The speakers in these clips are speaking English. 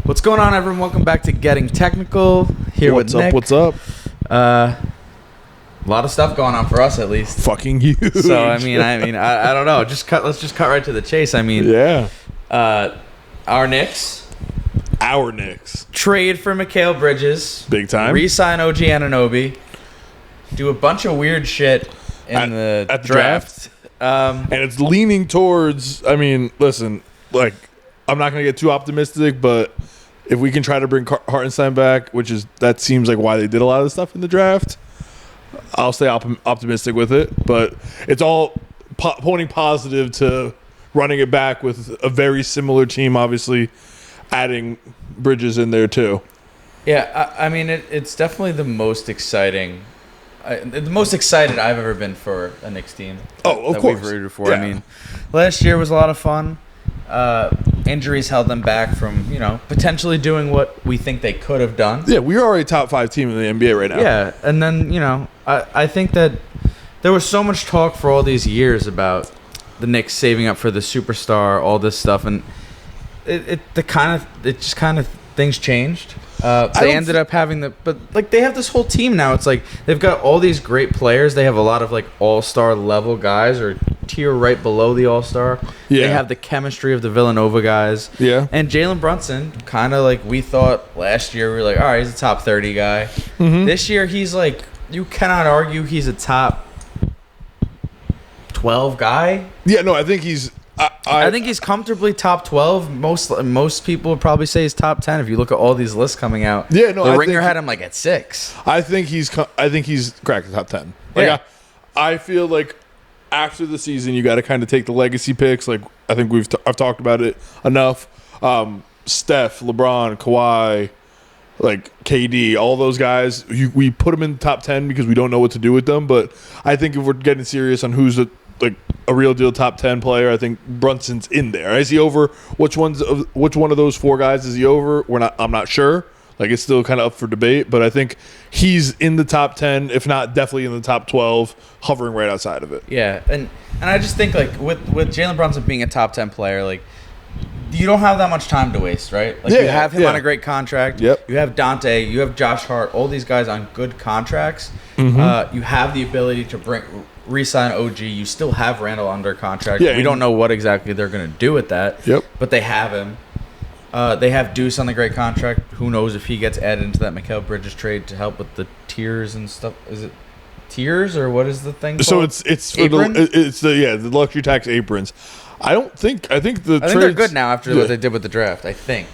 What's going on, everyone? Welcome back to Getting Technical. Here with Nick. What's up? A lot of stuff going on for us, at least. Fucking huge. So I don't know. Let's just cut right to the chase. Our Knicks trade for Mikal Bridges. Big time. Re-sign OG Anunoby. Do a bunch of weird shit in the draft. And it's leaning towards. I mean, listen, like, I'm not going to get too optimistic, but if we can try to bring Hartenstein back, that seems like why they did a lot of the stuff in the draft, I'll stay optimistic with it. But it's all pointing positive to running it back with a very similar team, obviously adding Bridges in there too. Yeah, I mean, it's definitely the most exciting. The most excited I've ever been for a Knicks team. Of course. We've rooted for. Yeah. I mean, last year was a lot of fun. Injuries held them back from, potentially doing what we think they could have done. Yeah, we are already top 5 team in the NBA right now. Yeah, and then, I think that there was so much talk for all these years about the Knicks saving up for the superstar, all this stuff, and things changed. They ended up having they have this whole team now. It's like they've got all these great players. They have a lot of all-star level guys or tier right below the all-star. Yeah. They have the chemistry of the Villanova guys. Yeah. And Jalen Brunson, kind of like we thought last year, we were like, all right, he's a top 30 guy. Mm-hmm. This year, he's like, you cannot argue he's a top 12 guy. Yeah, no, I think he's. I think he's comfortably top 12. Most people would probably say he's top 10 if you look at all these lists coming out. Yeah, no, the I Ringer think, had him at 6. I think he's cracked the top 10. Yeah. I feel like after the season, you got to kind of take the legacy picks. Like, I think I've talked about it enough. Steph, LeBron, Kawhi, KD, all those guys. We put them in the top 10 because we don't know what to do with them. But I think if we're getting serious on who's a real deal top 10 player, I think Brunson's in there. Is he over? Which one of those 4 guys is he over? I'm not sure. It's still kind of up for debate, but I think he's in the top 10, if not definitely in the top 12, hovering right outside of it. Yeah, and I just think with Jalen Brunson being a top 10 player, you don't have that much time to waste, right? You have him on a great contract. Yep. You have Dante. You have Josh Hart. All these guys on good contracts. Mm-hmm. You have the ability to re-sign OG. You still have Randall under contract. Yeah, we don't know what exactly they're going to do with that. Yep. But they have him. They have Deuce on the great contract. Who knows if he gets added into that Mikal Bridges trade to help with the tiers and stuff? Is it tiers or what is the thing called? So it's the luxury tax aprons. I think they're good now after what they did with the draft. I think.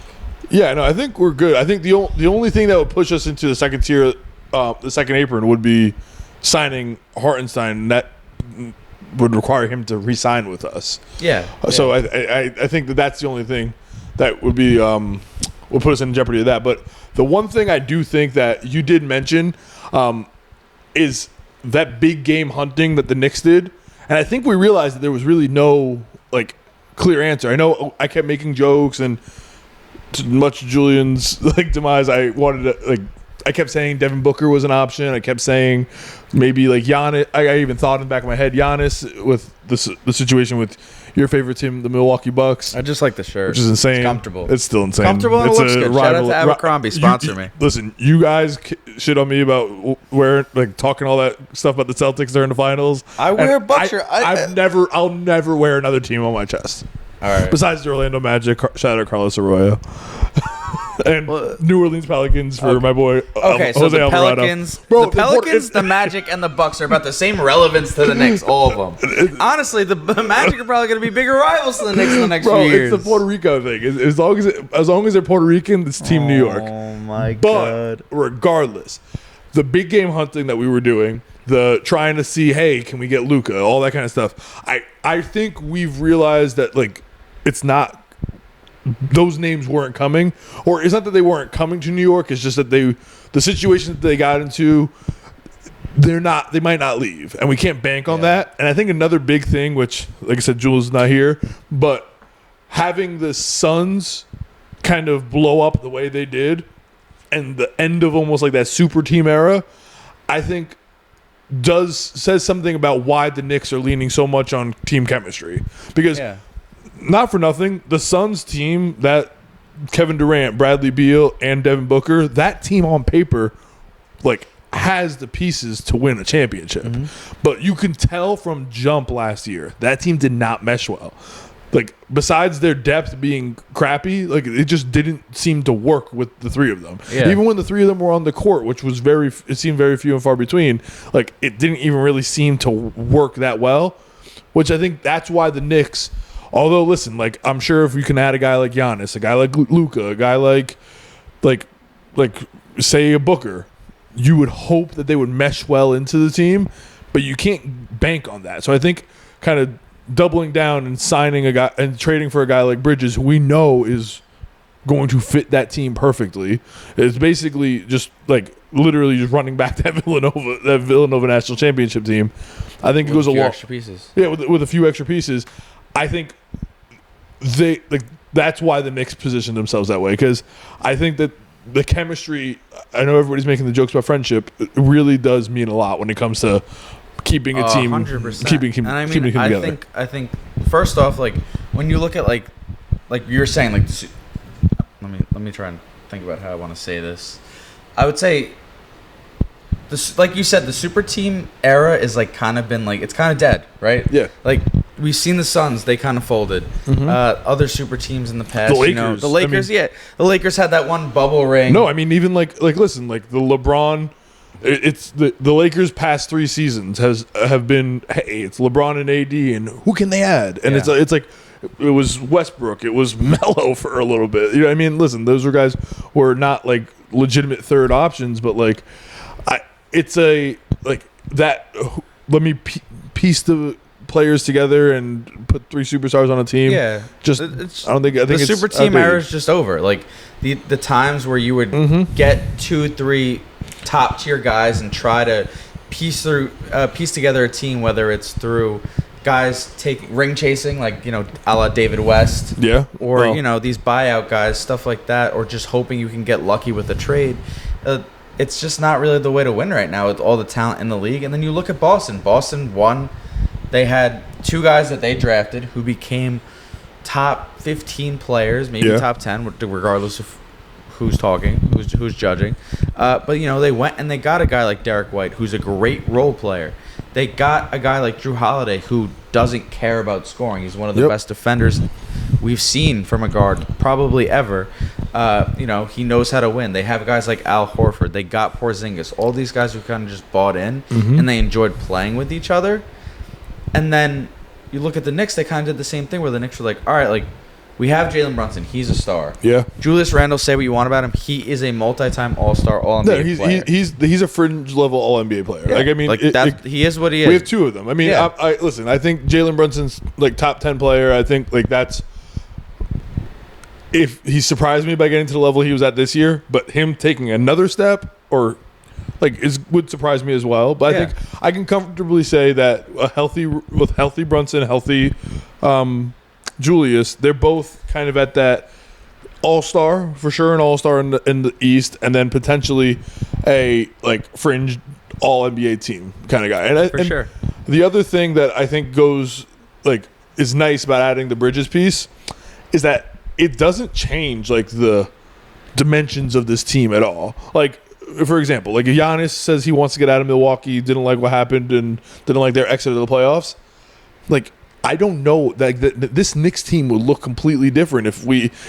Yeah, no, I think we're good. I think the only thing that would push us into the second tier, the second apron, would be signing Hartenstein. That would require him to re-sign with us. Yeah. So I think that's the only thing that would be will put us in jeopardy of that. But the one thing I do think that you did mention is that big game hunting that the Knicks did, and I think we realized that there was really no clear answer. I know I kept making jokes, and to much Julian's demise, I wanted to I kept saying Devin Booker was an option. I kept saying maybe Giannis. I even thought in the back of my head Giannis with the situation with your favorite team, the Milwaukee Bucks. I just like the shirt. Which is insane. It's comfortable. It's still insane. Comfortable and it's looks good. Shout out to Abercrombie. Sponsor me. Listen, you guys shit on me about talking all that stuff about the Celtics during the finals. I wear a Bucks shirt. I'll never wear another team on my chest. All right. Besides the Orlando Magic, shout out Carlos Arroyo. And New Orleans Pelicans for my boy so Jose the Alvarado. Pelicans, the Magic, and the Bucks are about the same relevance to the Knicks, all of them. Honestly, the Magic are probably going to be bigger rivals to the Knicks in the next few years. It's the Puerto Rico thing. As long as they're Puerto Rican, it's Team New York. Oh my god! But regardless, the big game hunting that we were doing, the trying to see, hey, can we get Luka, all that kind of stuff. I think we've realized that it's not. Those names weren't coming, or it's not that they weren't coming to New York. It's just that the situation that they got into, they might not leave, and we can't bank on that. And I think another big thing, which, like I said, Jules is not here, but having the Suns kind of blow up the way they did, and the end of almost that super team era, I think says something about why the Knicks are leaning so much on team chemistry. Because not for nothing, the Suns team that Kevin Durant, Bradley Beal, and Devin Booker, that team on paper, like, has the pieces to win a championship. But you can tell from jump last year, that team did not mesh well. Like, besides their depth being crappy, like, it just didn't seem to work with the three of them. Yeah. Even when the three of them were on the court, which was it seemed very few and far between, like, it didn't even really seem to work that well, which I think that's why the Knicks, although, listen, like, I'm sure if you can add a guy like Giannis, a guy like Luka, a guy like say a Booker, you would hope that they would mesh well into the team, but you can't bank on that. So I think kind of doubling down and signing a guy and trading for a guy like Bridges, who we know is going to fit that team perfectly, is basically just like literally just running back that Villanova national championship team. I think it goes a long extra pieces. Yeah, with a few extra pieces. I think that's why the Knicks position themselves that way, because I think that the chemistry, I know everybody's making the jokes about friendship, it really does mean a lot when it comes to keeping a team, 100%. keeping together. I think first off, like when you look at like you're saying, like let me try and think about how I want to say this. I would say this, like you said, the super team era is like kind of been like, it's kind of dead, right? Yeah. Like we've seen the Suns, they kind of folded. Other super teams in the past, The Lakers. You know, the Lakers, the Lakers had that one bubble ring. No, I mean, even like listen, like the LeBron, it's the Lakers past 3 seasons have been, hey, it's LeBron and AD, and who can they add? And it's like it was Westbrook, it was Melo for a little bit. You know what I mean? Listen, those were guys who were not like legitimate third options, but like it's a like that. Let me piece the players together and put 3 superstars on a team. Yeah, just I think the super team era is just over. Like the times where you would get 2-3 top tier guys and try to piece together a team, whether it's through guys ring chasing, like, you know, a la David West, or you know, these buyout guys, stuff like that, or just hoping you can get lucky with a trade. It's just not really the way to win right now with all the talent in the league. And then you look at Boston. Boston won. They had 2 guys that they drafted who became top 15 players, maybe top 10, regardless of who's talking, who's judging. But, you know, they went and they got a guy like Derek White, who's a great role player. They got a guy like Drew Holiday, who doesn't care about scoring. He's one of the best defenders we've seen from a guard probably ever. You know, he knows how to win. They have guys like Al Horford. They got Porzingis. All these guys who kind of just bought in, and they enjoyed playing with each other. And then you look at the Knicks, they kind of did the same thing, where the Knicks were like, all right, like, we have Jalen Brunson. He's a star. Yeah. Julius Randle, say what you want about him. He is a multi-time All-Star, All-NBA player. He's a fringe-level All-NBA player. Yeah. Like, I mean, he is what he is. We have 2 of them. I mean, listen, I think Jalen Brunson's, like, top 10 player. I think, like, that's... If he surprised me by getting to the level he was at this year, but him taking another step, or... like, would surprise me as well. But I think I can comfortably say that with healthy Brunson, healthy Julius, they're both kind of at that all-star, for sure, an all-star in the East, and then potentially a like fringe all-NBA team kind of guy. And sure. The other thing that I think is nice about adding the Bridges piece is that it doesn't change like the dimensions of this team at all. Like, for example, like Giannis says he wants to get out of Milwaukee, didn't like what happened, and didn't like their exit of the playoffs. Like, I don't know that this Knicks team would look completely different if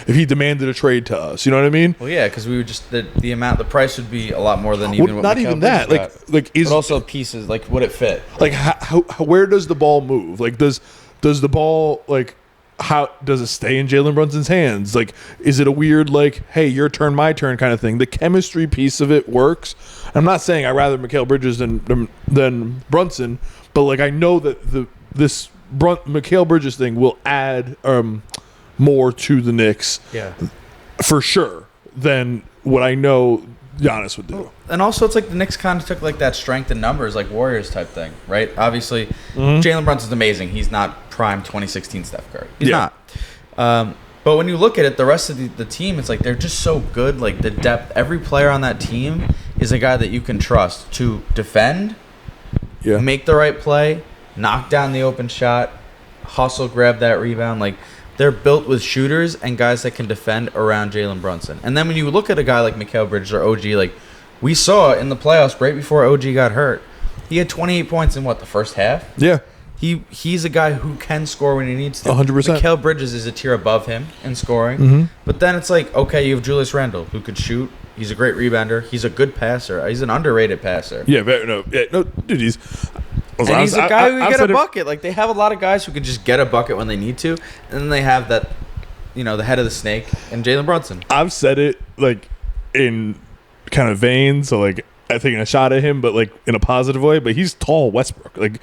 he demanded a trade to us. You know what I mean? Well, yeah, because we would just the price would be a lot more than even. Well, not even that. But also pieces, like, would it fit? Like, how where does the ball move? Like, does the ball, like, how does it stay in Jalen Brunson's hands? Like, is it a weird, like, hey, your turn, my turn kind of thing? The chemistry piece of it works. I'm not saying I'd rather Mikal Bridges than Brunson, but like, I know that this Mikal Bridges thing will add more to the Knicks, for sure, than what I know Giannis would do. And also, it's like the Knicks kind of took like that strength in numbers, like Warriors type thing, right? Obviously, Jalen Brunson's amazing. He's not prime 2016 Steph Curry. He's not. But when you look at it, the rest of the team, it's like they're just so good. Like, the depth, every player on that team is a guy that you can trust to defend, make the right play, knock down the open shot, hustle, grab that rebound. Like, they're built with shooters and guys that can defend around Jalen Brunson. And then when you look at a guy like Mikal Bridges or OG, like we saw in the playoffs right before OG got hurt, he had 28 points in the first half? Yeah. He's a guy who can score when he needs to. 100%. Mikal Bridges is a tier above him in scoring. But then it's like, okay, you have Julius Randle who could shoot. He's a great rebounder. He's a good passer. He's an underrated passer. Yeah, dude, he's a guy who can get a bucket. Like, they have a lot of guys who can just get a bucket when they need to. And then they have that, the head of the snake and Jalen Brunson. I've said it, like, in kind of vain, so, like, I'm taking a shot at him, but like in a positive way. But he's tall Westbrook.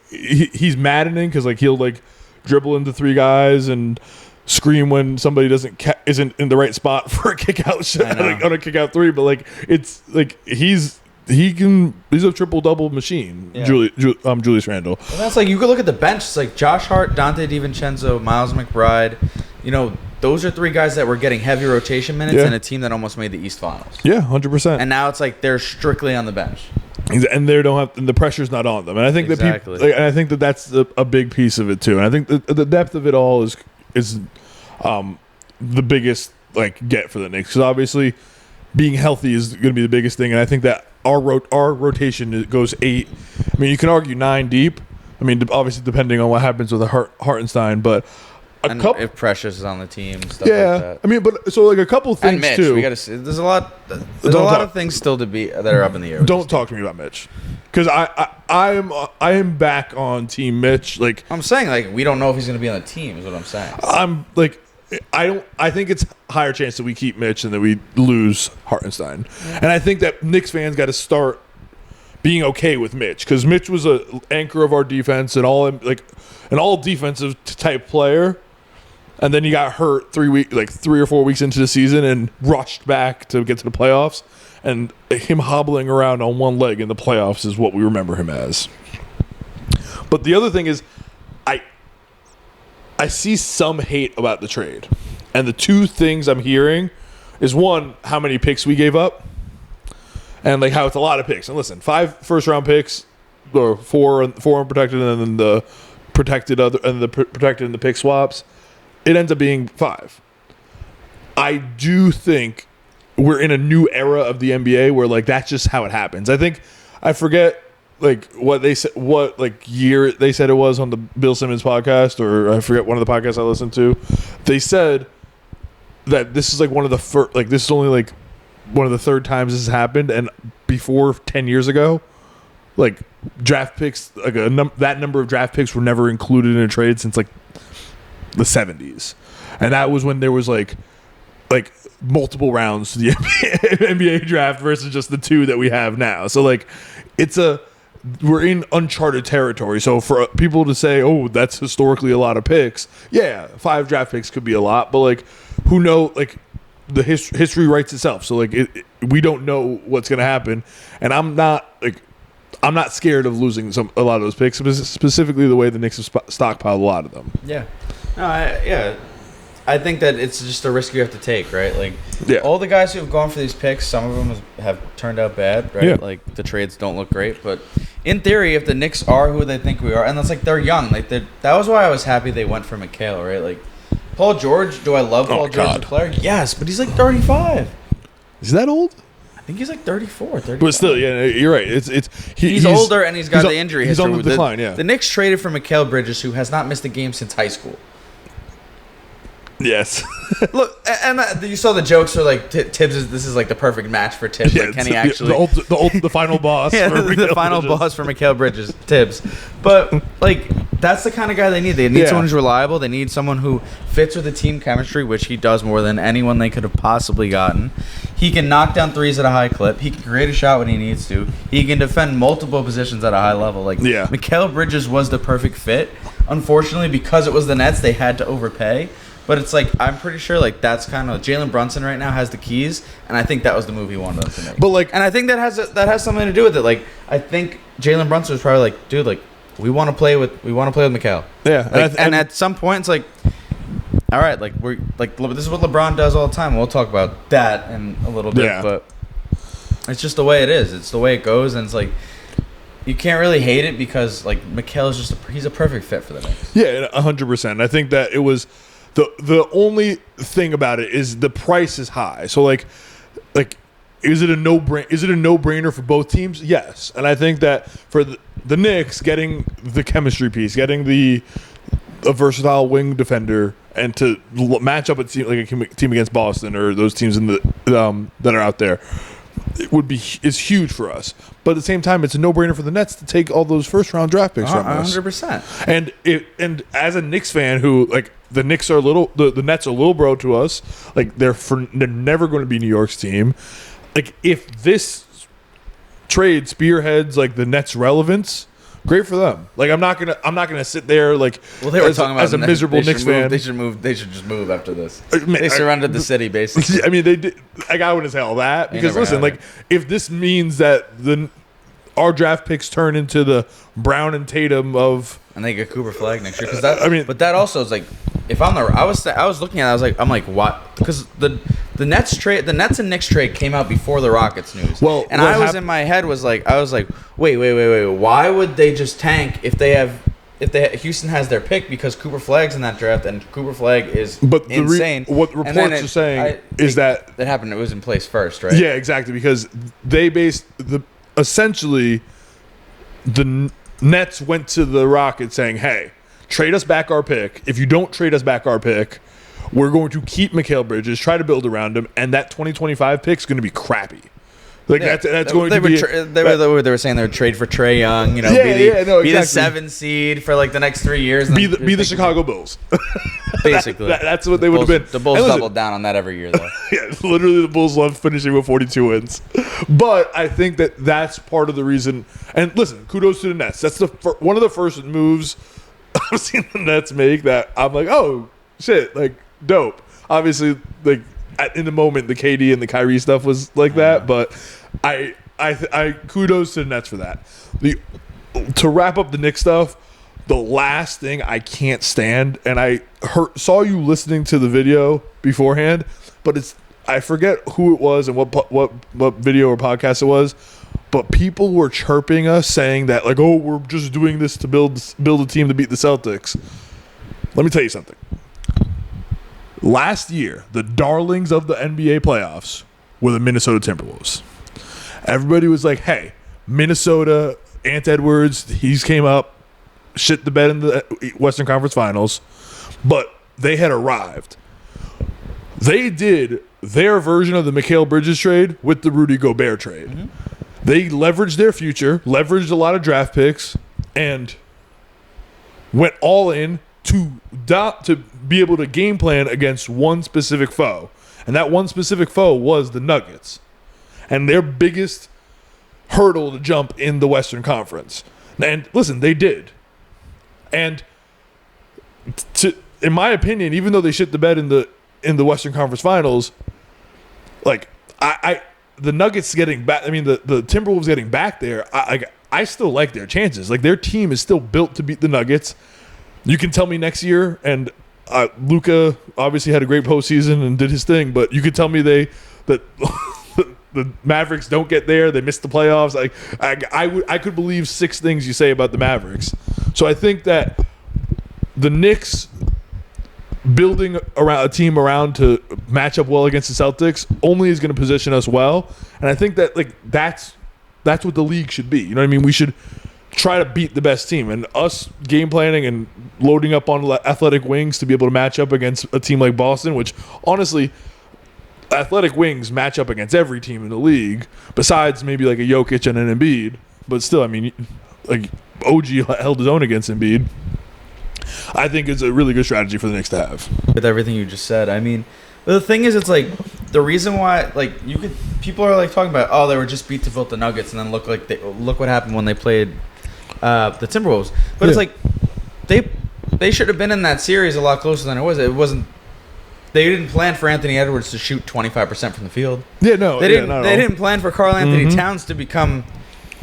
He's maddening because like he'll like dribble into three guys and scream when somebody isn't in the right spot for a kick out shot, like on a kick out three. But like it's like he's a triple double machine. Yeah. Julius Randle. And that's like you could look at the bench. It's like Josh Hart, Dante DiVincenzo, Miles McBride. Those are three guys that were getting heavy rotation minutes in a team that almost made the East Finals. Yeah, 100%. And now it's like they're strictly on the bench, and they don't have, and the pressu's not on them. And I think that that's a big piece of it too. And I think the depth of it all is the biggest get for the Knicks, because obviously being healthy is going to be the biggest thing. And I think that our rotation goes 8. I mean, you can argue 9 deep. I mean, obviously depending on what happens with Hartenstein, but. If Precious is on the team, stuff like that. I mean, but so like a couple things and Mitch, too. We got to. There's a lot of things still to be that are up in the air. Don't talk to me about Mitch, because I am back on Team Mitch. Like I'm saying, like we don't know if he's going to be on the team. Is what I'm saying. I'm like I think it's higher chance that we keep Mitch and that we lose Hartenstein, and I think that Knicks fans got to start being okay with Mitch, because Mitch was an anchor of our defense and all defensive type player. And then he got hurt 3 or 4 weeks into the season and rushed back to get to the playoffs. And him hobbling around on one leg in the playoffs is what we remember him as. But the other thing is, I see some hate about the trade. And the two things I'm hearing is, one, how many picks we gave up. And like how it's a lot of picks. And listen, 5 first-round picks, or 4 unprotected, and then the protected and the pick swaps. It ends up being 5. I do think we're in a new era of the NBA where that's just how it happens. I forget what they said, year they said it was on the Bill Simmons podcast, or I forget one of the podcasts I listened to. They said that this is one of the first, this is only one of the third times this has happened, and before 10 years ago, draft picks, that number of draft picks were never included in a trade since the 70s, and that was when there was multiple rounds to the NBA draft versus just the 2 that we have now. So we're in uncharted territory. So for people to say, oh, that's historically a lot of picks, 5 draft picks could be a lot, but who know, the history writes itself. So we don't know what's going to happen, and I'm not scared of losing a lot of those picks, specifically the way the Knicks have stockpiled a lot of them. Yeah. No, I think that it's just a risk you have to take, right? All the guys who have gone for these picks, some of them have turned out bad, right? Yeah. The trades don't look great, but in theory, if the Knicks are who they think we are, and it's they're young, that was why I was happy they went for Mikal, right? Paul George, do I love Paul George as a player? Yes, but he's 35. Is that old? I think he's 34, 35. But still, you're right. He's older and he's got the injury history. He's on the decline, yeah. The Knicks traded for Mikal Bridges, who has not missed a game since high school. Yes. Look, and you saw the jokes are Tibbs is this is the perfect match for Tibbs. Can he actually the final boss? Yeah, for the final Bridges. boss for Mikal Bridges, Tibbs. But that's the kind of guy they need. They need someone who's reliable. They need someone who fits with the team chemistry, which he does more than anyone they could have possibly gotten. He can knock down threes at a high clip. He can create a shot when he needs to. He can defend multiple positions at a high level. Mikal Bridges was the perfect fit. Unfortunately, because it was the Nets, they had to overpay. But it's I'm pretty sure that's kind of Jalen Brunson right now has the keys, and I think that was the move he wanted them to make. But and I think that has something to do with it. I think Jalen Brunson was probably dude, we want to play with Mikal. Yeah, and at some point it's all right, we're this is what LeBron does all the time. We'll talk about that in a little bit, but it's just the way it is. It's the way it goes, and it's you can't really hate it because Mikal is he's a perfect fit for the Knicks. Yeah, 100%. I think that it was The only thing about it is the price is high. So like is it a no-brainer for both teams? Yes. And I think that for the Knicks, getting the chemistry piece, getting a versatile wing defender, and to match up a team like a team against Boston or those teams in the that are out there, is huge for us. But at the same time, it's a no-brainer for the Nets to take all those first-round draft picks from us. 100%. And as a Knicks fan who like the Knicks are the Nets are little bro to us, like they're never going to be New York's team. Like if this trade spearheads like the Nets' relevance, great for them. Like I'm not gonna sit there like they were talking about as a miserable Knicks fan. They should move. They should just move after this. They surrendered the city basically. I mean, they did. Like I wouldn't tell that because listen, like if this means that our draft picks turn into the Brown and Tatum of, and they get Cooper Flag next year because that. But that also is like, if I'm the, I was looking at it, I'm like, what? Because the Nets and Knicks trade came out before the Rockets news. Well, and in my head I was like, wait, why would they just tank if Houston has their pick because Cooper Flag's in that draft and Cooper Flag is insane. What reports are saying is that happened. It was in place first, right? Yeah, exactly, because they based essentially the Nets went to the Rockets saying, hey, trade us back our pick. If you don't trade us back our pick, we're going to keep Mikal Bridges, try to build around him, and that 2025 pick is going to be crappy. Like that's going to be. They were saying they would trade for Trae Young. You know, be the 7 seed for like the next 3 years. Be the Chicago Bulls. Basically, that's what they would have been. The Bulls doubled down on that every year, though. Yeah, literally, the Bulls love finishing with 42 wins. But I think that's part of the reason. And listen, kudos to the Nets. That's one of the first moves I've seen the Nets make that I'm like, oh shit, like dope. Obviously, like. In the moment, the KD and the Kyrie stuff was like that, but I kudos to the Nets for that. To wrap up the Knicks stuff, the last thing I can't stand, and I saw you listening to the video beforehand, but I forget who it was and what video or podcast it was, but people were chirping us saying that like, oh, we're just doing this to build a team to beat the Celtics. Let me tell you something. Last year, the darlings of the NBA playoffs were the Minnesota Timberwolves. Everybody was like, hey, Minnesota, Ant Edwards, he's came up, shit the bed in the Western Conference Finals, but they had arrived. They did their version of the Mikal Bridges trade with the Rudy Gobert trade. Mm-hmm. They leveraged their future, leveraged a lot of draft picks, and went all in to be able to game plan against one specific foe. And that one specific foe was the Nuggets. And their biggest hurdle to jump in the Western Conference. And listen, they did. And in my opinion, even though they shit the bed in the Western Conference Finals, like the Nuggets getting back, I mean the Timberwolves getting back there, I still like their chances. Like their team is still built to beat the Nuggets. You can tell me next year, and Luka obviously had a great postseason and did his thing, but you could tell me that the Mavericks don't get there, they missed the playoffs. Like I could believe 6 things you say about the Mavericks. So I think that the Knicks building around a team around to match up well against the Celtics only is going to position us well, and I think that like that's what the league should be. You know what I mean? We should try to beat the best team, and us game planning and loading up on athletic wings to be able to match up against a team like Boston, which honestly, athletic wings match up against every team in the league besides maybe like a Jokic and an Embiid, but still, I mean, like OG held his own against Embiid. I think it's a really good strategy for the Knicks to have. With everything you just said, I mean, the thing is, it's like the reason why, like people are like talking about, oh, they were just beat to vote the Nuggets, and then look what happened when they played the Timberwolves. But it's like they should have been in that series a lot closer than it was. It wasn't. They didn't plan for Anthony Edwards to shoot 25% from the field. Yeah, no, they didn't. They didn't plan for Karl Anthony Towns to become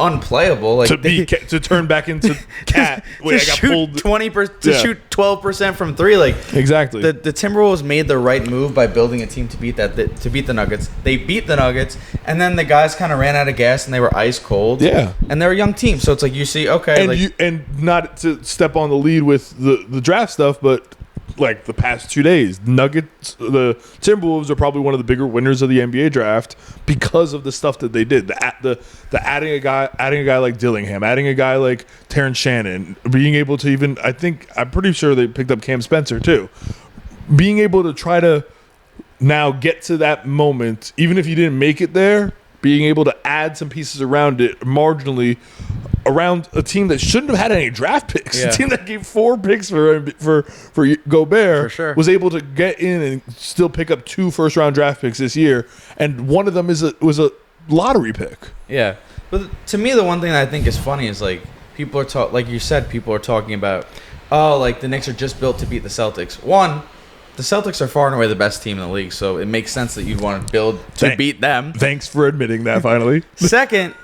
unplayable, like to turn back into cat. Wait, to shoot 20%, to shoot 12% from 3. Like exactly. The Timberwolves made the right move by building a team to beat the Nuggets. They beat the Nuggets, and then the guys kind of ran out of gas and they were ice cold. Yeah, and they're a young team, so it's like you see, okay, and not to step on the lead with the draft stuff, but like the past 2 days. Nuggets, the Timberwolves are probably one of the bigger winners of the NBA draft because of the stuff that they did. The adding a guy like Dillingham, adding a guy like Terrence Shannon, being able to even I'm pretty sure they picked up Cam Spencer too. Being able to try to now get to that moment, even if you didn't make it there, being able to add some pieces around it marginally around a team that shouldn't have had any draft picks. Yeah. A team that gave 4 picks for Gobert For sure. was able to get in and still pick up 2 first-round draft picks this year, and one of them was a lottery pick. Yeah, but to me, the one thing that I think is funny is like people are like you said, people are talking about, oh, like the Knicks are just built to beat the Celtics. One, the Celtics are far and away the best team in the league, so it makes sense that you'd want to build to beat them. Thanks for admitting that finally. Second,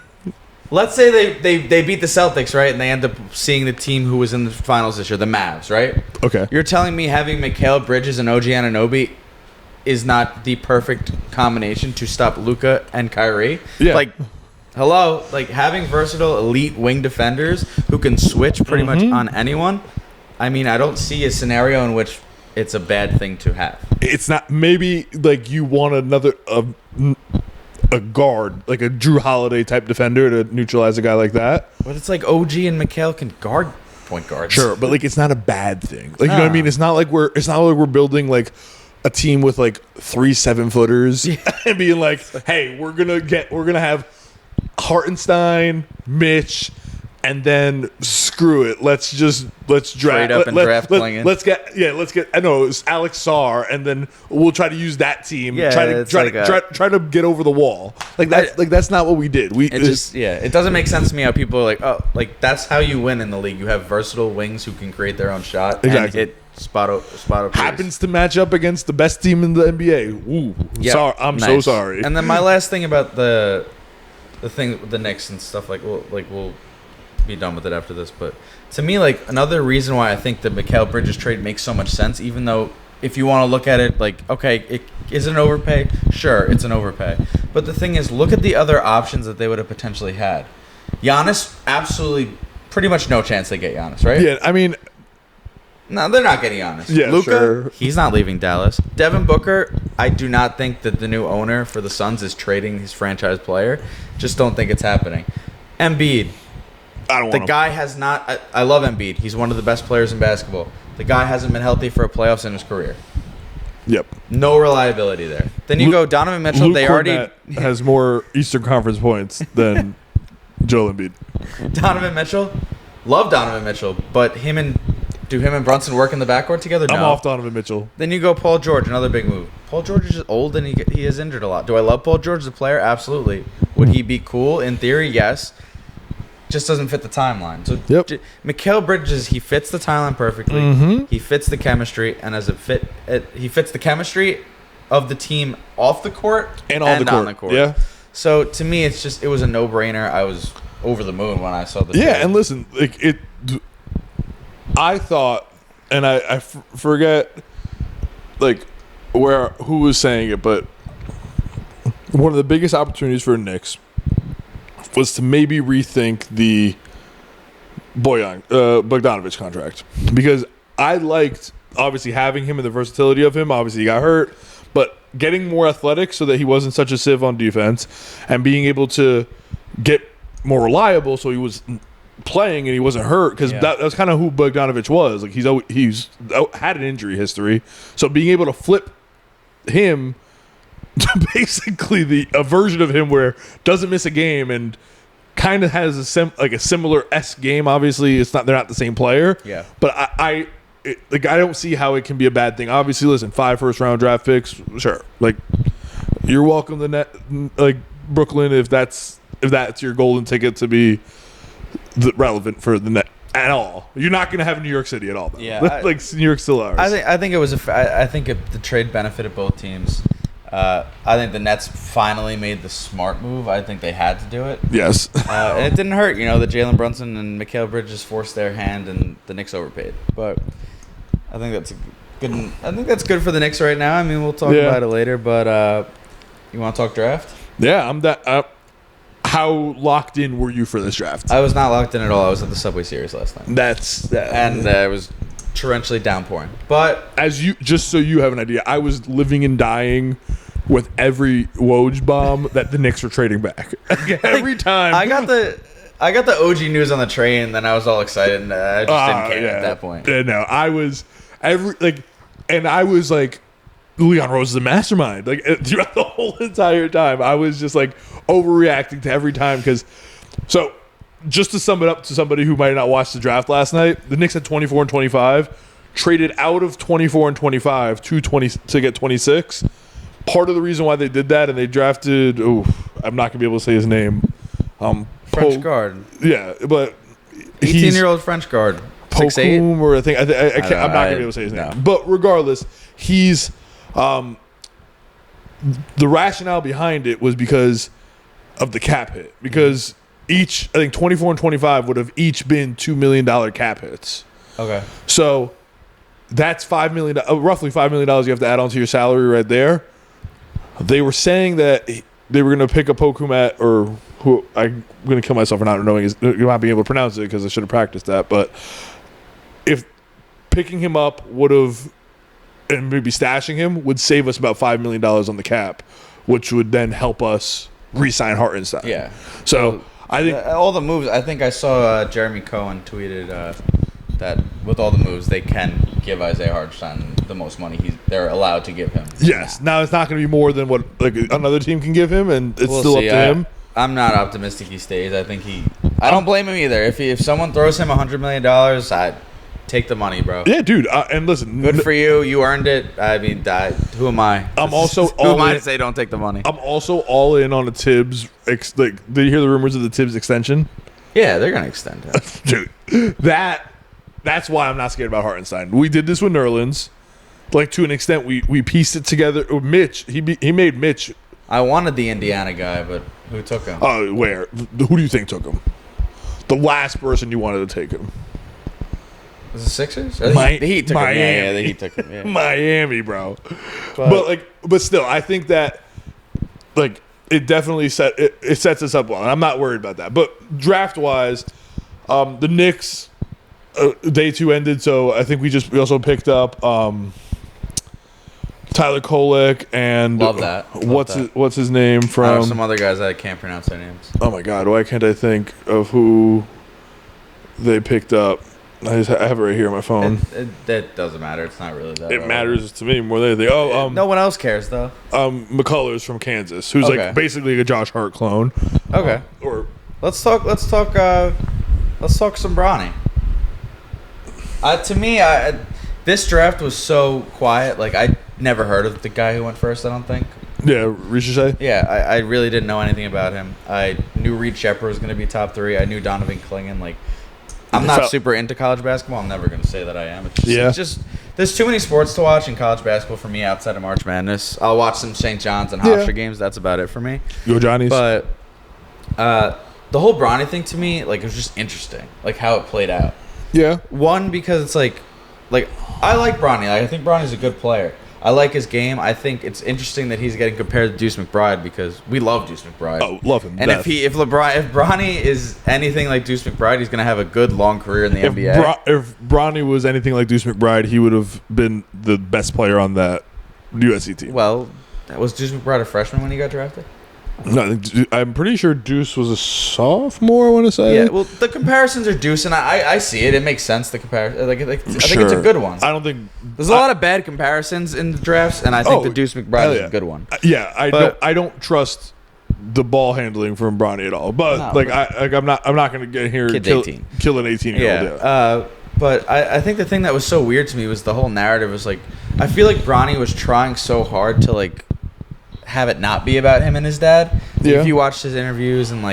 let's say they beat the Celtics, right, and they end up seeing the team who was in the finals this year, the Mavs, right? Okay. You're telling me having Mikal Bridges and OG Anunoby is not the perfect combination to stop Luka and Kyrie? Yeah. Like, hello, like having versatile elite wing defenders who can switch pretty much on anyone. I mean, I don't see a scenario in which it's a bad thing to have. It's not, maybe like you want another a guard, like a Drew Holiday type defender to neutralize a guy like that. But it's like OG and Mikal can guard point guards. Sure, but like it's not a bad thing. Like you know what I mean? It's not like we're building like a team with like 3 7-footers and being like, hey, we're gonna have Hartenstein, Mitch, and then screw it. Let's draft Trade up and draft Klingon. Let's get. I know it's Alex Sarr, and then we'll try to use that team. Yeah, try to get over the wall. Like that's not what we did. It doesn't make sense to me how people are like, oh, like that's how you win in the league. You have versatile wings who can create their own shot and hit spot up. Happens to match up against the best team in the NBA. Ooh, yep. Sorry, I'm so sorry. And then my last thing about the thing with the Knicks and stuff, we'll be done with it after this, but to me, like, another reason why I think the Mikal Bridges trade makes so much sense, even though if you want to look at it like, okay, is it an overpay? Sure, it's an overpay. But the thing is, look at the other options that they would have potentially had. Giannis, absolutely, pretty much no chance they get Giannis, right? Yeah, I mean, no, they're not getting Giannis. Yeah, Luka, sure. He's not leaving Dallas. Devin Booker, I do not think that the new owner for the Suns is trading his franchise player. Just don't think it's happening. Embiid. I don't want the guy has not. I love Embiid. He's one of the best players in basketball. The guy hasn't been healthy for a playoffs in his career. Yep. No reliability there. Then you go Donovan Mitchell. Luke they Cornette already has more Eastern Conference points than Joel Embiid. Donovan Mitchell. Love Donovan Mitchell, but him and Brunson work in the backcourt together? No. I'm off Donovan Mitchell. Then you go Paul George, another big move. Paul George is just old and he is injured a lot. Do I love Paul George as a player? Absolutely. Would he be cool? In theory, yes. Just doesn't fit the timeline. So Mikal Bridges, he fits the timeline perfectly. Mm-hmm. He fits the chemistry, and he fits the chemistry of the team off the court and on the court. Yeah. So to me, it was a no-brainer. I was over the moon when I saw the trade. And listen, I thought, and I forget like who was saying it, but one of the biggest opportunities for the Knicks was to maybe rethink the Bogdanovich contract, because I liked obviously having him and the versatility of him. Obviously, he got hurt, but getting more athletic so that he wasn't such a sieve on defense, and being able to get more reliable so he was playing and he wasn't hurt, because that was kind of who Bogdanovich was. Like he's had an injury history, so being able to flip him to basically a version of him where doesn't miss a game and kind of has a similar game. Obviously, they're not the same player. Yeah. But I don't see how it can be a bad thing. Obviously, listen, 5 first-round draft picks, sure. Like, you're welcome to Brooklyn if that's your golden ticket to be relevant for the net at all. You're not going to have New York City at all, though. Yeah, like New York's still ours. I think it was the trade benefited both teams. I think the Nets finally made the smart move. I think they had to do it. Yes. And it didn't hurt, that Jalen Brunson and Mikal Bridges forced their hand and the Knicks overpaid. But I think that's good for the Knicks right now. I mean, we'll talk about it later, but you want to talk draft? Yeah, I'm that. How locked in were you for this draft? I was not locked in at all. I was at the Subway Series last night. That's that. And I was torrentially downpouring. But just so you have an idea, I was living and dying with every Woj bomb that the Knicks were trading back. Every time. I got the OG news on the train, and then I was all excited, and I just didn't care at that point. Yeah, no, I was Leon Rose is the mastermind. Like throughout the whole entire time, I was just like overreacting to every time So, just to sum it up to somebody who might not watch the draft last night, the Knicks had 24 and 25, traded out of 24 and 25 to get 26. Part of the reason why they did that, and they drafted, I'm not gonna be able to say his name. French guard. Yeah, but 18-year-old French guard. 6'8", or I can't, I'm not gonna be able to say his name. No. But regardless, he's the rationale behind it was because of the cap hit. Because each, I think 24 and 25 would have each been $2 million cap hits. Okay. So that's $5 million, roughly $5 million you have to add onto your salary right there. They were saying that they were going to pick up Pokumat, or who I'm going to kill myself for not knowing, not being able to pronounce it because I should have practiced that. But if picking him up would have, and maybe stashing him, would save us about $5 million on the cap, which would then help us re-sign Hartenstein. Yeah. So I think all the moves. I think I saw Jeremy Cohen tweeted that with all the moves, they can give Isaiah Hartenstein the most money they're allowed to give him. Yes. Now it's not going to be more than what another team can give him, and it's We'll still see. up to him. I'm not optimistic he stays. I think I don't blame him either. If someone throws him $100 million, I'd take the money, bro. Yeah, dude. And listen, good for you. You earned it. I mean, who am I? I'm also who am I to say don't take the money? I'm also all in on a Tibbs. Did you hear the rumors of the Tibbs extension? Yeah, they're gonna extend it, dude. That's why I'm not scared about Hartenstein. We did this with Nerlens. Like, to an extent, we pieced it together. Mitch, he made Mitch. I wanted the Indiana guy, but who took him? Oh, where? Who do you think took him? The last person you wanted to take him. Was it Sixers? The Heat took Miami. him. Yeah, the Heat took him. Yeah. Miami, bro. But still, I think that it definitely sets us up well. And I'm not worried about that. But draft wise, the Knicks day 2 ended, so I think we also picked up Tyler Kolek and love that. What's his name from some other guys I can't pronounce their names. Oh my god, why can't I think of who they picked up? I have it right here on my phone. That doesn't matter. It's not really that. It matters to me more than anything. No one else cares though. McCullers from Kansas, who's basically a Josh Hart clone. Okay. Let's talk some Bronny. To me, this draft was so quiet. Like, I never heard of the guy who went first, I don't think. Yeah, Ricochet? Yeah, I really didn't know anything about him. I knew Reed Shepard was going to be top 3. I knew Donovan Clingan. I'm not super into college basketball. I'm never going to say that I am. It's just there's too many sports to watch in college basketball for me outside of March Madness. I'll watch some St. John's and Hofstra games. That's about it for me. Go Johnnies. But the whole Bronny thing to me, it was just interesting, how it played out. Yeah. One, because it's I like Bronny. I think Bronny's a good player. I like his game. I think it's interesting that he's getting compared to Deuce McBride because we love Deuce McBride. Oh, love him. And if Bronny is anything like Deuce McBride, he's gonna have a good long career in the NBA. If Bronny was anything like Deuce McBride, he would have been the best player on that USC team. Well, was Deuce McBride a freshman when he got drafted? No, I'm pretty sure Deuce was a sophomore, I want to say. Yeah, well, the comparisons are Deuce, and I see it. It makes sense, the comparison. I think it's a good one. I don't think... There's a lot of bad comparisons in the drafts, and I think the Deuce McBride is a good one. I don't trust the ball handling from Bronny at all. But, I'm not going to get here and kill an 18-year-old. Yeah. But I think the thing that was so weird to me was the whole narrative was, I feel like Bronny was trying so hard to, have it not be about him and his dad. Yeah. If you watched his interviews and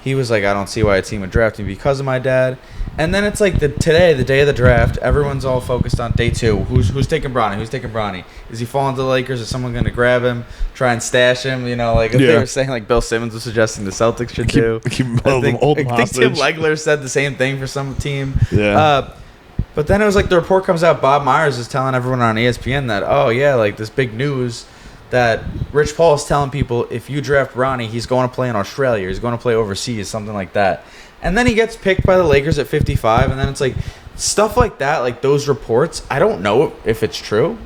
he was I don't see why a team would draft me because of my dad. And then it's today, the day of the draft, everyone's all focused on day 2. Who's taking Bronny? Who's taking Bronny? Is he falling to the Lakers? Is someone going to grab him, try and stash him? They were saying Bill Simmons was suggesting the Celtics should do. I think Tim Legler said the same thing for some team. Yeah. But then it was the report comes out. Bob Myers is telling everyone on ESPN that this big news. That Rich Paul is telling people if you draft Bronny, he's going to play in Australia. He's going to play overseas, something like that. And then he gets picked by the Lakers at 55, and then it's stuff like that, like those reports, I don't know if it's true.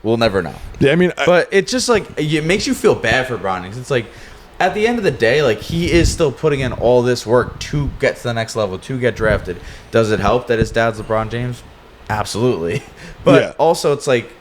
We'll never know. Yeah, I mean, but it just like it makes you feel bad for Bronny. It's like at the end of the day, like he is still putting in all this work to get to the next level, to get drafted. Does it help that his dad's LeBron James? Absolutely. But also it's like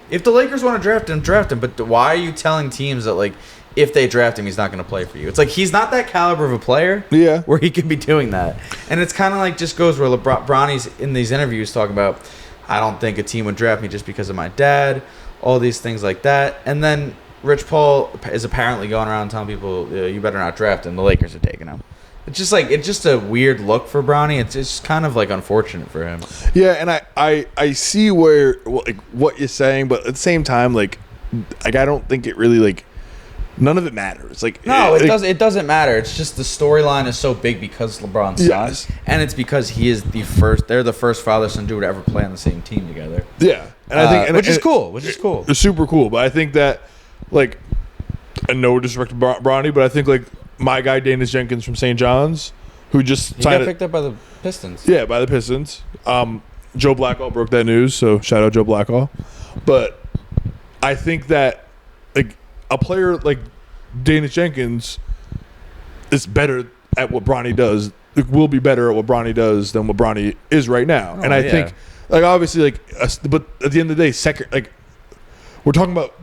if the Lakers want to draft him, draft him. But why are you telling teams that like if they draft him, he's not going to play for you? It's like he's not that caliber of a player where he can be doing that. And it's kind of like just goes where Bronny's in these interviews talking about, I don't think a team would draft me just because of my dad, all these things like that. And then Rich Paul is apparently going around telling people, you better not draft him. The Lakers are taking him. It's just a weird look for Bronny. It's just kind of like unfortunate for him. Yeah, and I see where like what you're saying, but at the same time, like I don't think it really like none of it matters. Like no, it doesn't matter. It's just the storyline is so big because LeBron's son, and it's because he is the first. They're the first father-son duo to ever play on the same team together. Yeah, and I think which is cool. It's super cool, but I think that like, and no disrespect to Bronny, but I think like. My guy Danis Jenkins from St. John's, who just got picked up by the Pistons. Yeah, by the Pistons. Joe Blackall broke that news, so shout out Joe Blackall. But I think that like a player like Danis Jenkins is better at what Bronny does. It will be better at what Bronny does than what Bronny is right now. And I think like obviously like, but at the end of the day, second like we're talking about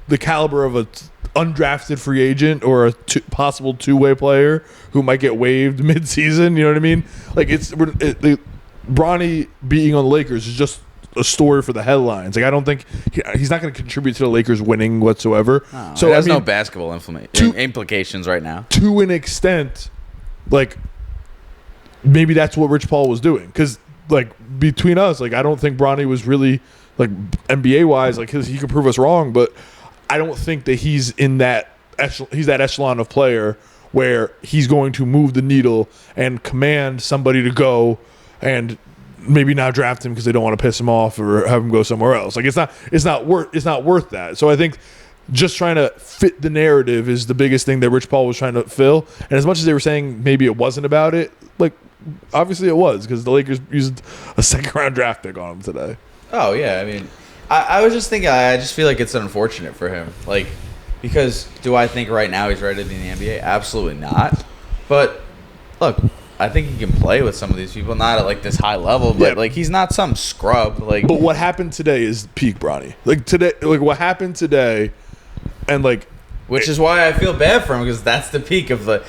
the caliber of a undrafted free agent or a possible two-way player who might get waived mid-season. You know what I mean? Like Bronny being on the Lakers is just a story for the headlines. Like I don't think he's not going to contribute to the Lakers winning whatsoever. No, so it has no basketball implications right now. To an extent, like maybe that's what Rich Paul was doing because like between us, like I don't think Bronny was really like NBA wise like he could prove us wrong, but. I don't think that he's in that echelon of player where he's going to move the needle and command somebody to go and maybe not draft him because they don't want to piss him off or have him go somewhere else. Like it's not worth that. So I think just trying to fit the narrative is the biggest thing that Rich Paul was trying to fill. And as much as they were saying maybe it wasn't about it, like obviously it was because the Lakers used a second-round draft pick on him today. Oh yeah, I mean. I was just thinking, I just feel like it's unfortunate for him. Like, because do I think right now he's ready to be in the NBA? Absolutely not. But, look, I think he can play with some of these people. Not at, like, this high level, but, like, he's not some scrub. Like, but what happened today is peak Bronny. Like, today, like, what happened today, and, like... Which is why I feel bad for him, because that's the peak of the...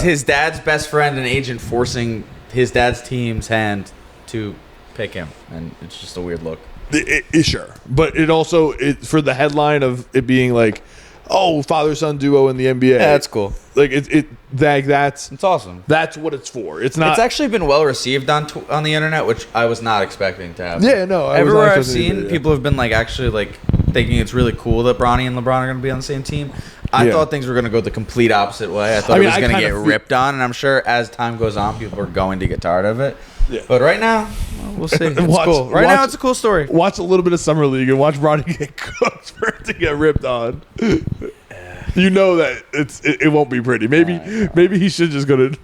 his dad's best friend and agent forcing his dad's team's hand to pick him. And it's just a weird look. Sure, but it also for the headline of it being like, oh, father-son duo in the NBA. Yeah, that's cool. Like that's it's awesome. That's what it's for. It's not. It's actually been well received on the internet, which I was not expecting to happen. Yeah, no. Everywhere I've seen, people have been like actually like thinking it's really cool that Bronny and LeBron are going to be on the same team. I thought things were going to go the complete opposite way. I thought it was going to get ripped on, and I'm sure as time goes on, people are going to get tired of it. Yeah. But right now, we'll see. It's cool. Right now, it's a cool story. Watch a little bit of Summer League and watch Bronny get cooked for it to get ripped on. You know that it won't be pretty. Maybe he should just go to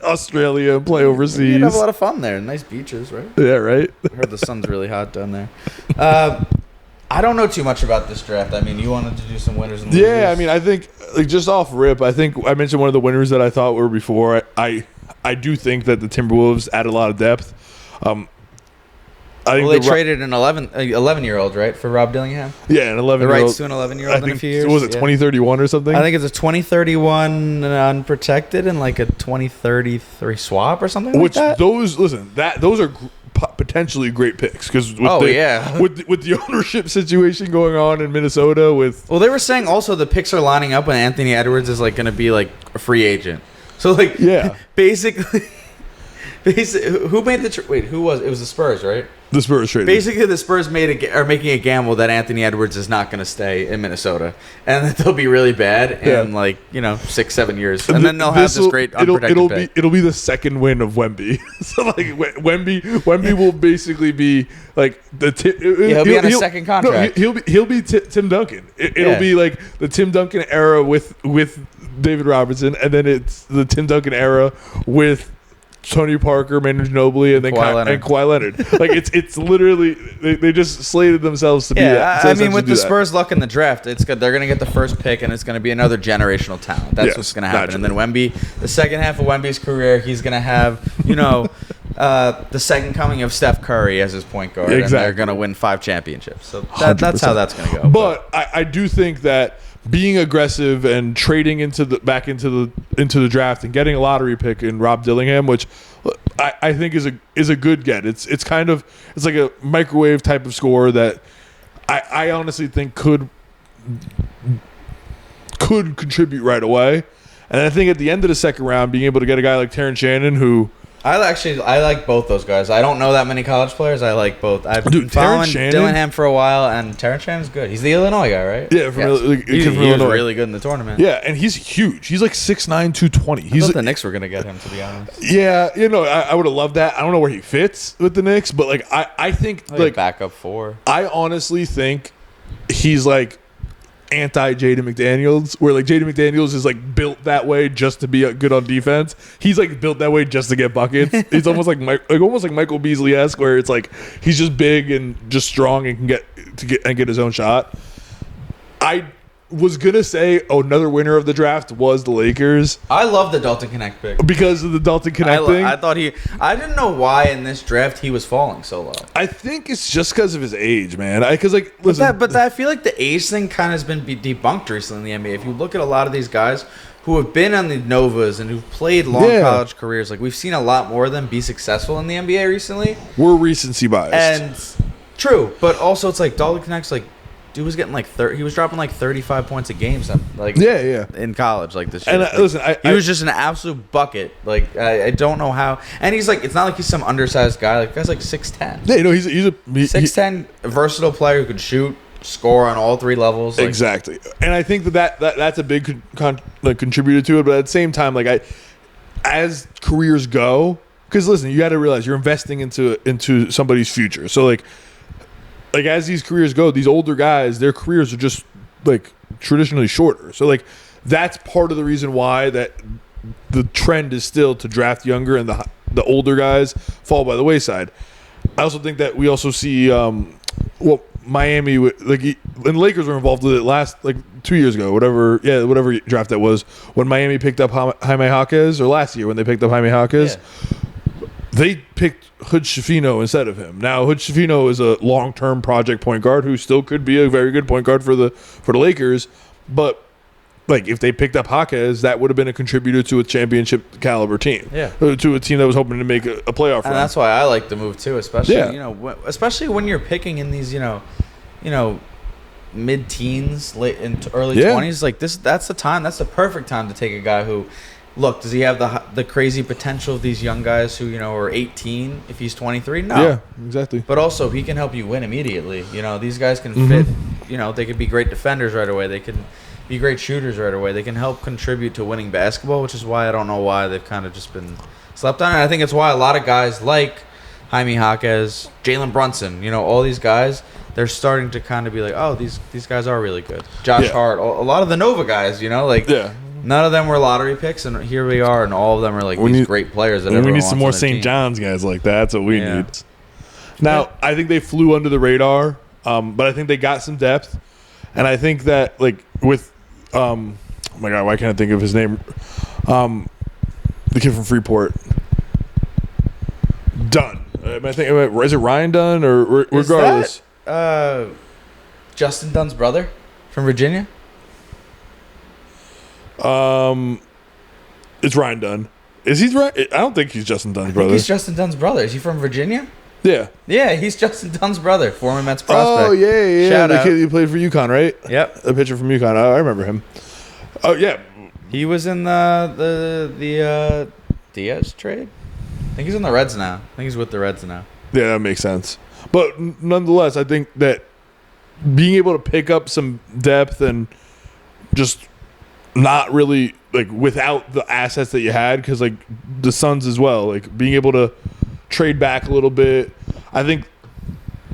Australia and play overseas. You'd have a lot of fun there. Nice beaches, right? Yeah, right? I heard the sun's really hot down there. I don't know too much about this draft. I mean, you wanted to do some winners and losers. Yeah, I mean, I think like just off rip, I think I mentioned one of the winners that I thought were before. I do think that the Timberwolves add a lot of depth. I think they traded an 11-year-old, right, for Rob Dillingham? Yeah, an 11-year-old. The rights to an 11-year-old in a few years. Was it 2031 or something? I think it's a 2031 unprotected and like a 2033 swap or something like that. Those are potentially great picks because with the ownership situation going on in Minnesota well, they were saying also the picks are lining up when Anthony Edwards is like going to be like a free agent. So like basically who made the wait? Who was it? Was the Spurs, right? The Spurs traded. Basically, the Spurs are making a gamble that Anthony Edwards is not going to stay in Minnesota, and that they'll be really bad in 6-7 years, and then they'll have this great unprotected pick. It'll be the second win of Wemby. So like Wemby will basically be like he'll be on a second contract. No, he'll be Tim Duncan. It'll be like the Tim Duncan era with David Robinson, and then it's the Tim Duncan era with Tony Parker, Manu Ginobili, and then Kawhi Leonard. Like it's literally they just slated themselves to be that. I mean, with the Spurs' luck in the draft, it's good. They're going to get the first pick, and it's going to be another generational talent. That's what's going to happen. Naturally. And then Wemby, the second half of Wemby's career, he's going to have the second coming of Steph Curry as his point guard, and they're going to win 5 championships. So that's how that's going to go. But I do think that being aggressive and trading into the draft and getting a lottery pick in Rob Dillingham, which I think is a good get. It's like a microwave type of score that I honestly think could contribute right away. And I think at the end of the second round, being able to get a guy like Terrence Shannon, who I like both those guys. I don't know that many college players. I like both. I've been following Dillingham for a while, and Terrence Shannon's good. He's the Illinois guy, right? Yeah, he was really good in the tournament. Yeah, and he's huge. He's like 6'9", 220. I thought the Knicks were going to get him, to be honest. Yeah, I would have loved that. I don't know where he fits with the Knicks, but like I think like backup 4. I honestly think he's like anti Jaden McDaniels, where like Jaden McDaniels is like built that way just to be good on defense. He's like built that way just to get buckets. He's almost like Michael Beasley-esque, where it's like he's just big and just strong and can get his own shot. I was gonna say another winner of the draft was the Lakers. I love the Dalton Knick pick because of the Dalton Knick thing. I didn't know why in this draft he was falling so low. I think it's just because of his age, man. I feel like the age thing kind of has been debunked recently in the NBA. If you look at a lot of these guys who have been on the Novas and who've played long college careers, like we've seen a lot more of them be successful in the NBA recently. We're recency biased, and true, but also it's like Dalton Knick's like. Dude was getting like he was dropping like 35 points a game, in college like this year. And he was just an absolute bucket. Like I don't know how, and he's like it's not like he's some undersized guy. Like the guy's like 6'10". Yeah, he's a 6'10", versatile player who could shoot, score on all 3 levels. Like, exactly, and I think that's a big contributor to it. But at the same time, like as careers go, because listen, you got to realize you're investing into somebody's future. So like as these careers go, these older guys, their careers are just like traditionally shorter. So like that's part of the reason why that the trend is still to draft younger and the older guys fall by the wayside. I also think that we also see Miami and the Lakers were involved with it last 2 years ago, whatever draft that was, when Miami picked up Jaime Jaquez, or last year when they picked up Jaime Jaquez. Yeah. They picked Hood Schifino instead of him. Now, Hood Schifino is a long-term project point guard who still could be a very good point guard for the Lakers, but like if they picked up Jaquez, that would have been a contributor to a championship caliber team. Yeah, to a team that was hoping to make a playoff run. And that's why I like the move too, especially especially when you're picking in these mid-teens, late into early 20s. Like that's the time. That's the perfect time to take a guy who. Look, does he have the crazy potential of these young guys who, are 18 if he's 23? No. Yeah, exactly. But also, he can help you win immediately. These guys can fit. They could be great defenders right away. They can be great shooters right away. They can help contribute to winning basketball, which is why I don't know why they've kind of just been slept on. And I think it's why a lot of guys like Jaime Jaquez, Jalen Brunson, all these guys, they're starting to kind of be like, oh, these guys are really good. Josh Hart, a lot of the Nova guys, None of them were lottery picks, and here we are, and all of them are like great players. That we need some more St. John's guys like that. That's what we need. Now, I think they flew under the radar, but I think they got some depth, and I think that with, oh my God, why can't I think of his name? The kid from Freeport, Dunn. Is it Ryan Dunn or regardless? Is that, Justin Dunn's brother from Virginia? It's Ryan Dunn. Is he right? I don't think he's Justin Dunn's brother. He's Justin Dunn's brother. Is he from Virginia? Yeah. Yeah, he's Justin Dunn's brother, former Mets prospect. Oh yeah. Shout the out. kid who played for UConn, right? Yep. A pitcher from UConn. Oh, I remember him. Oh yeah. He was in the Diaz trade. I think he's in the Reds now. I think he's with the Reds now. Yeah, that makes sense. But nonetheless, I think that being able to pick up some depth and just not really without the assets that you had, because the Suns as well, being able to trade back a little bit. I think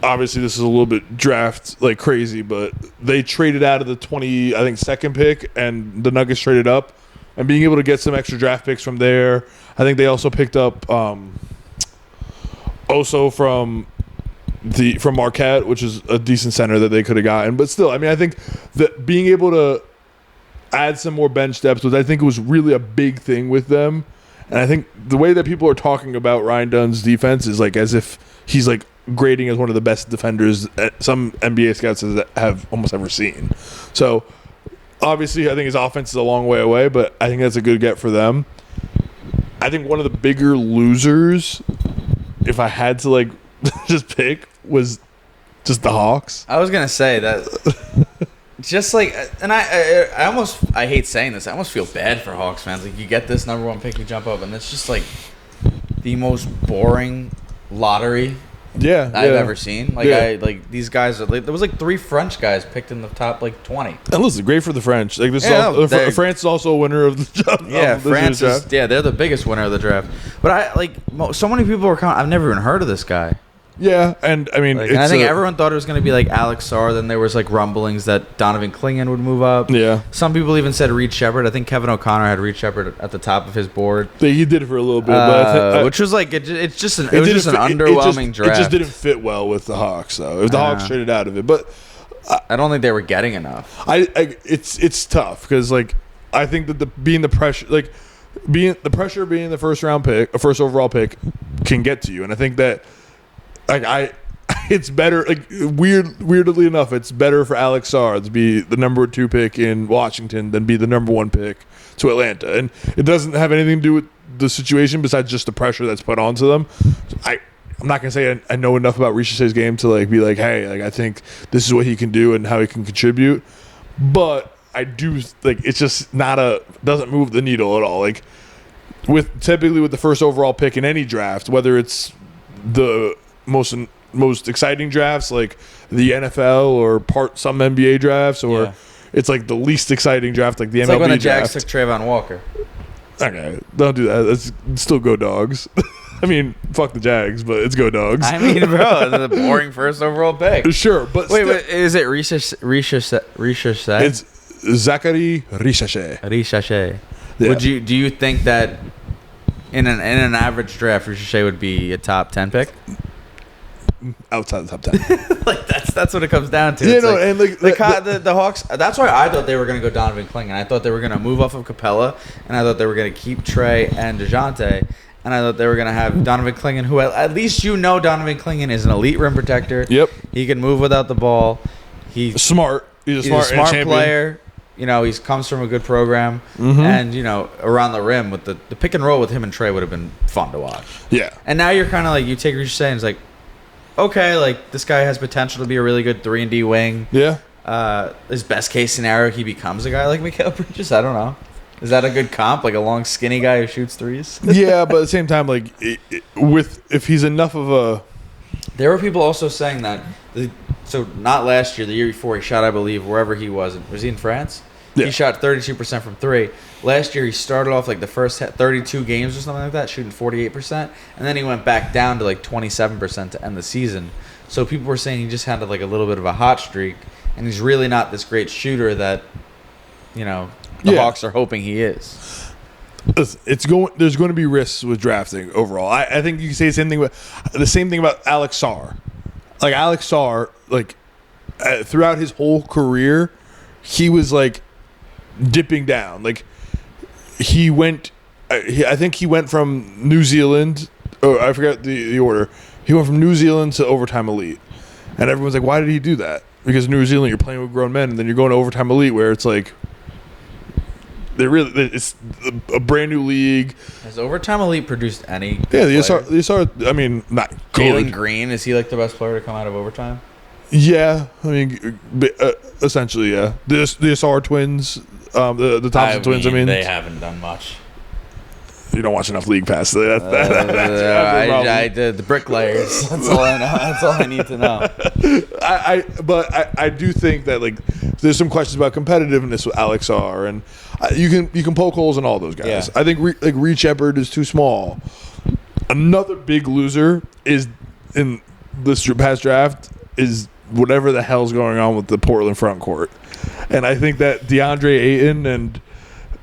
obviously this is a little bit draft crazy, but they traded out of the second pick, and the Nuggets traded up and being able to get some extra draft picks from there. I think they also picked up Oso from Marquette, which is a decent center that they could have gotten. But still, I mean, I think that being able to add some more bench depth was, I think, was really a big thing with them. And I think the way that people are talking about Ryan Dunn's defense is like as if he's like grading as one of the best defenders that some NBA scouts have almost ever seen. So obviously, I think his offense is a long way away, but I think that's a good get for them. I think one of the bigger losers, if I had to like just pick, was just the Hawks. I was gonna say that. Just like, and I hate saying this. I almost feel bad for Hawks fans. Like, you get this number 1 pick, you jump up, and it's just like the most boring lottery I've ever seen. Like, these guys are like, there was like 3 French guys picked in the top like 20. And listen, great for the French. Like this, France is also a winner of the draft. Yeah, France is. Yeah, they're the biggest winner of the draft. But so many people were I've never even heard of this guy. Yeah, and I mean, and I think everyone thought it was going to be like Alex Sarr. Then there was like rumblings that Donovan Clingan would move up. Yeah, some people even said Reed Shepherd. I think Kevin O'Connor had Reed Shepherd at the top of his board. He did it for a little bit, but which was like it was just an underwhelming draft. It just didn't fit well with the Hawks, though. If the Hawks traded out of it, but I don't think they were getting enough. It's tough because like I think that being the pressure being the first overall pick can get to you, and I think that. It's better. Like weirdly enough, it's better for Alex Sarr to be the number 2 pick in Washington than be the number 1 pick to Atlanta, and it doesn't have anything to do with the situation besides just the pressure that's put onto them. I'm not gonna say I know enough about Richard's game to like be like, hey, like I think this is what he can do and how he can contribute, but I do like it's just doesn't move the needle at all. Like typically with the first overall pick in any draft, whether it's the most exciting drafts like the NFL or some NBA drafts, or it's like the least exciting draft like the MLB like when the draft. Jags took Trayvon Walker. Okay, don't do that. Let's still go Dogs. I mean, fuck the Jags, but it's go Dogs. I mean, bro, the boring first overall pick. Sure, but wait, is it Risha? It's Zachary Rishache. Yeah. Do you think that in an average draft, Risha would be a top 10 pick? Outside the top 10. Like that's what it comes down to. Yeah, it's no, like, and like the Hawks. That's why I thought they were going to go Donovan Clingan. I thought they were going to move off of Capella, and I thought they were going to keep Trey and DeJounte, and I thought they were going to have Donovan Clingan, who at least Donovan Clingan is an elite rim protector. Yep, he can move without the ball. He's smart. He's a smart player. You know, he comes from a good program, and around the rim with the pick and roll with him and Trey would have been fun to watch. Yeah, and now you're kind of like you take what you're saying. It's like, okay, like this guy has potential to be a really good 3-and-D wing. Yeah. His best case scenario, he becomes a guy like Mikal Bridges. I don't know. Is that a good comp? Like a long, skinny guy who shoots threes? Yeah, but at the same time, like if he's enough of a. There were people also saying that. So not last year, the year before, he shot, I believe, wherever he was. Was he in France? Yeah. He shot 32% from 3. Last year, he started off like the first 32 games or something like that, shooting 48%, and then he went back down to like 27% to end the season. So people were saying he just had like a little bit of a hot streak, and he's really not this great shooter that, the Hawks are hoping he is. There's going to be risks with drafting overall. I think you can say the same thing about Alex Sarr. Like Alex Sarr, like throughout his whole career, he was like dipping down. Like he went, I think he went from New Zealand. Oh, I forgot the order. He went from New Zealand to overtime elite, and everyone's like, "Why did he do that?" Because in New Zealand, you're playing with grown men, and then you're going to overtime elite, where it's like it's a brand new league. Has overtime elite produced any? Yeah, the SR. I mean, not Jalen Green. Is he like the best player to come out of overtime? Yeah, I mean, essentially, yeah. The SR twins, the Thompson twins. I mean, they haven't done much. You don't watch enough League Pass. That's the bricklayers. That's all I know. That's all I need to know. I do think that like there's some questions about competitiveness with Alex R. And you can poke holes in all those guys. Yeah. I think Reed Shepherd is too small. Another big loser is in this past draft is whatever the hell's going on with the Portland front court, and I think that DeAndre Ayton and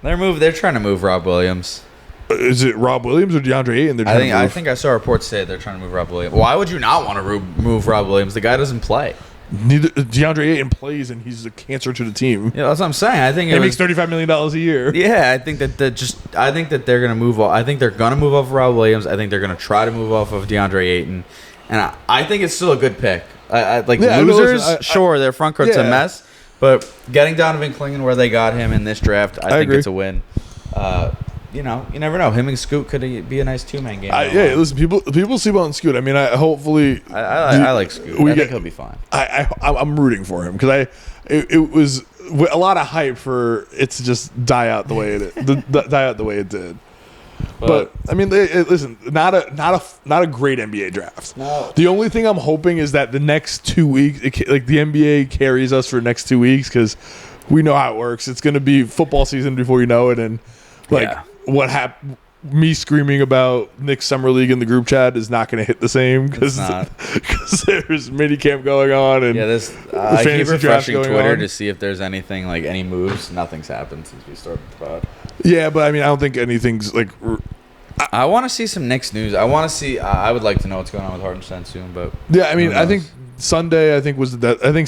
They're trying to move Rob Williams. Is it Rob Williams or DeAndre Ayton? I think I saw reports say they're trying to move Rob Williams. Why would you not want to move Rob Williams? The guy doesn't play. Neither DeAndre Ayton plays, and he's a cancer to the team. Yeah, that's what I'm saying. I think he makes $35 million a year. Yeah, I think that they're gonna move off. I think they're gonna move off Rob Williams. I think they're gonna try to move off of DeAndre Ayton, and I think it's still a good pick. Losers, sure, their front court's a mess, but getting Donovan Clingan where they got him in this draft, I think agree. It's a win. You never know. Him and Scoot could be a nice two-man game. Listen, people sleep on Scoot. I mean, I like Scoot. I think he'll be fine. I'm rooting for him because it was a lot of hype for it to just die out the way it did. But I mean, listen, not a great NBA draft. No. The only thing I'm hoping is that the next 2 weeks, the NBA carries us for the next 2 weeks because we know how it works. It's going to be football season before you know it, and what happened? Me screaming about Knicks summer league in the group chat is not going to hit the same because there's minicamp going on and I keep refreshing Twitter to see if there's anything like any moves. Nothing's happened since we started the pod. Yeah, but I mean, I don't think anything's like. I want to see some Knicks news. I want to see. I would like to know what's going on with Hartenstein soon, but yeah, I mean, I think Sunday. I think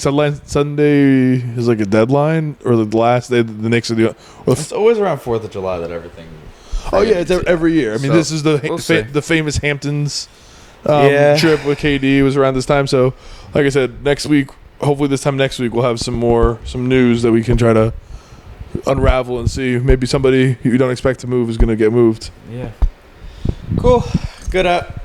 Sunday is like a deadline or the last day. The Knicks are it's always around 4th of July that everything. Oh yeah, it's every year. I mean, this is the famous Hamptons trip with KD was around this time. So, like I said, next week, hopefully this time next week, we'll have some news that we can try to unravel and see. Maybe somebody you don't expect to move is going to get moved. Yeah. Cool. Good.